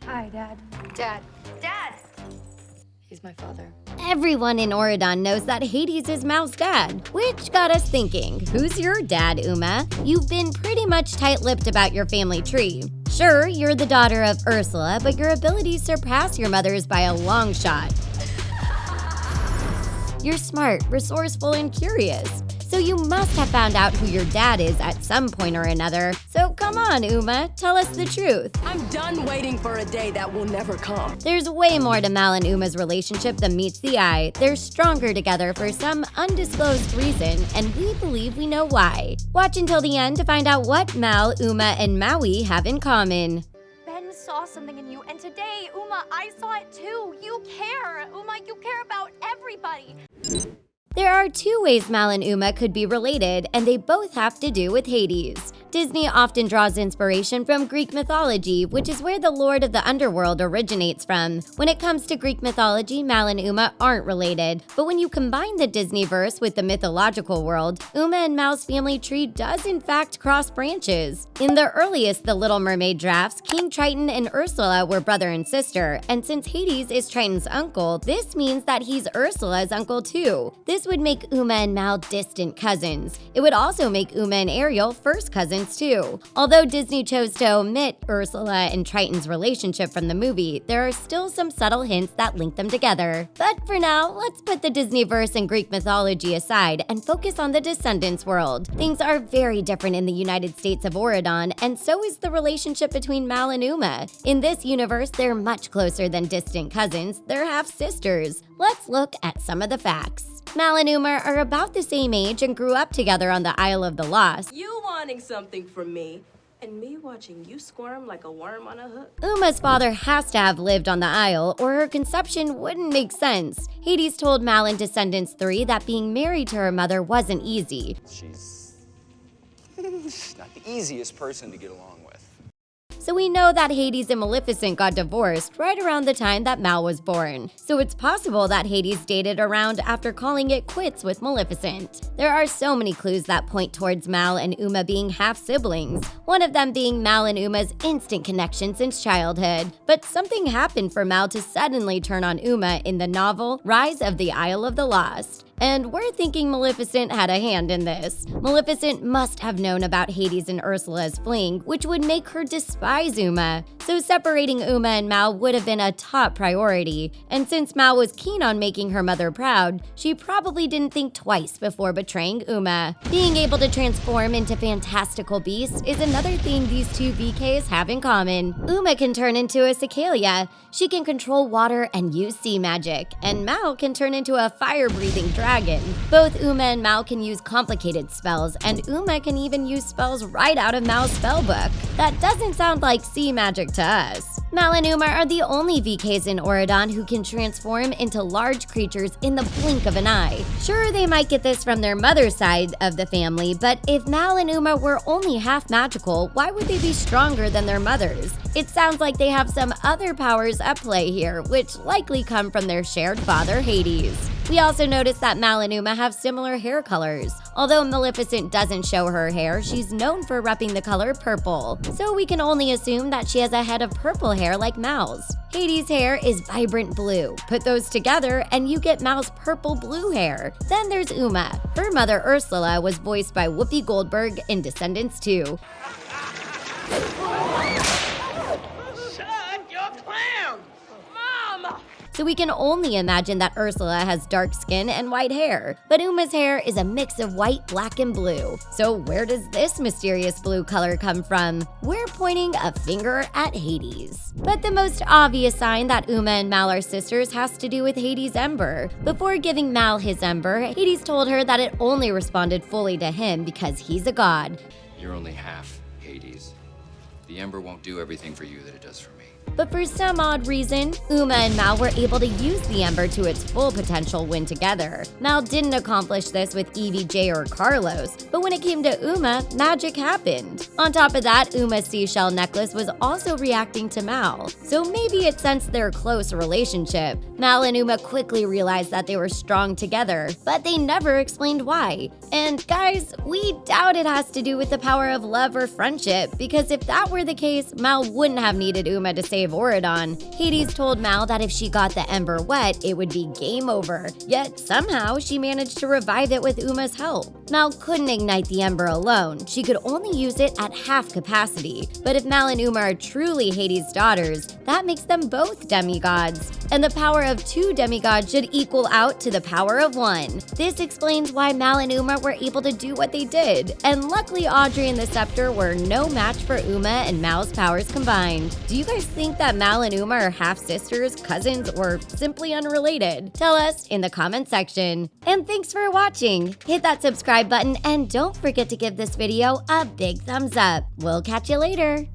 Hi, Dad. Dad. Dad! He's my father. Everyone in Auradon knows that Hades is Mal's dad, which got us thinking, who's your dad, Uma? You've been pretty much tight-lipped about your family tree. Sure, you're the daughter of Ursula, but your abilities surpass your mother's by a long shot. You're smart, resourceful, and curious. So you must have found out who your dad is at some point or another. So come on, Uma, tell us the truth. I'm done waiting for a day that will never come. There's way more to Mal and Uma's relationship than meets the eye. They're stronger together for some undisclosed reason, and we believe we know why. Watch until the end to find out what Mal, Uma, and Maui have in common. Ben saw something in you, and today, Uma, I saw it too. You care. Uma, you care about everybody. There are two ways Mal and Uma could be related, and they both have to do with Hades. Disney often draws inspiration from Greek mythology, which is where the Lord of the Underworld originates from. When it comes to Greek mythology, Mal and Uma aren't related, but when you combine the Disneyverse with the mythological world, Uma and Mal's family tree does in fact cross branches. In the earliest The Little Mermaid drafts, King Triton and Ursula were brother and sister, and since Hades is Triton's uncle, this means that he's Ursula's uncle too. This would make Uma and Mal distant cousins. It would also make Uma and Ariel first cousins too. Although Disney chose to omit Ursula and Triton's relationship from the movie, there are still some subtle hints that link them together. But for now, let's put the Disneyverse and Greek mythology aside and focus on the Descendants world. Things are very different in the United States of Auradon, and so is the relationship between Mal and Uma. In this universe, they're much closer than distant cousins, they're half-sisters. Let's look at some of the facts. Mal and Uma are about the same age and grew up together on the Isle of the Lost. You wanting something from me, and me watching you squirm like a worm on a hook. Uma's father has to have lived on the Isle, or her conception wouldn't make sense. Hades told Mal in Descendants 3 that being married to her mother wasn't easy. She's not the easiest person to get along with. So we know that Hades and Maleficent got divorced right around the time that Mal was born. So it's possible that Hades dated around after calling it quits with Maleficent. There are so many clues that point towards Mal and Uma being half-siblings, one of them being Mal and Uma's instant connection since childhood. But something happened for Mal to suddenly turn on Uma in the novel Rise of the Isle of the Lost. And we're thinking Maleficent had a hand in this. Maleficent must have known about Hades and Ursula's fling, which would make her despise Uma. So separating Uma and Mal would have been a top priority. And since Mal was keen on making her mother proud, she probably didn't think twice before betraying Uma. Being able to transform into fantastical beasts is another thing these two VKs have in common. Uma can turn into a cicala. She can control water and use sea magic. And Mal can turn into a fire-breathing dragon. Both Uma and Mal can use complicated spells, and Uma can even use spells right out of Mal's spellbook. That doesn't sound like sea magic to us. Mal and Uma are the only VKs in Auradon who can transform into large creatures in the blink of an eye. Sure, they might get this from their mother's side of the family, but if Mal and Uma were only half magical, why would they be stronger than their mothers? It sounds like they have some other powers at play here, which likely come from their shared father, Hades. We also notice that Mal and Uma have similar hair colors. Although Maleficent doesn't show her hair, she's known for repping the color purple. So we can only assume that she has a head of purple hair like Mal's. Hades' hair is vibrant blue. Put those together and you get Mal's purple-blue hair. Then there's Uma. Her mother Ursula was voiced by Whoopi Goldberg in Descendants 2. So we can only imagine that Ursula has dark skin and white hair. But Uma's hair is a mix of white, black, and blue. So where does this mysterious blue color come from? We're pointing a finger at Hades. But the most obvious sign that Uma and Mal are sisters has to do with Hades' ember. Before giving Mal his ember, Hades told her that it only responded fully to him because he's a god. You're only half Hades. The ember won't do everything for you that it does for me. But for some odd reason, Uma and Mal were able to use the Ember to its full potential when together. Mal didn't accomplish this with EVJ or Carlos, but when it came to Uma, magic happened. On top of that, Uma's seashell necklace was also reacting to Mal, so maybe it sensed their close relationship. Mal and Uma quickly realized that they were strong together, but they never explained why. And guys, we doubt it has to do with the power of love or friendship, because if that were the case, Mal wouldn't have needed Uma to save Auradon. Hades told Mal that if she got the ember wet, it would be game over, yet somehow she managed to revive it with Uma's help. Mal couldn't ignite the ember alone, she could only use it at half capacity, but if Mal and Uma are truly Hades' daughters, that makes them both demigods. And the power of 2 demigods should equal out to the power of 1. This explains why Mal and Uma were able to do what they did, and luckily Audrey and the Scepter were no match for Uma and Mal's powers combined. Do you guys think that Mal and Uma are half-sisters, cousins, or simply unrelated? Tell us in the comment section. And thanks for watching! Hit that subscribe button and don't forget to give this video a big thumbs up. We'll catch you later!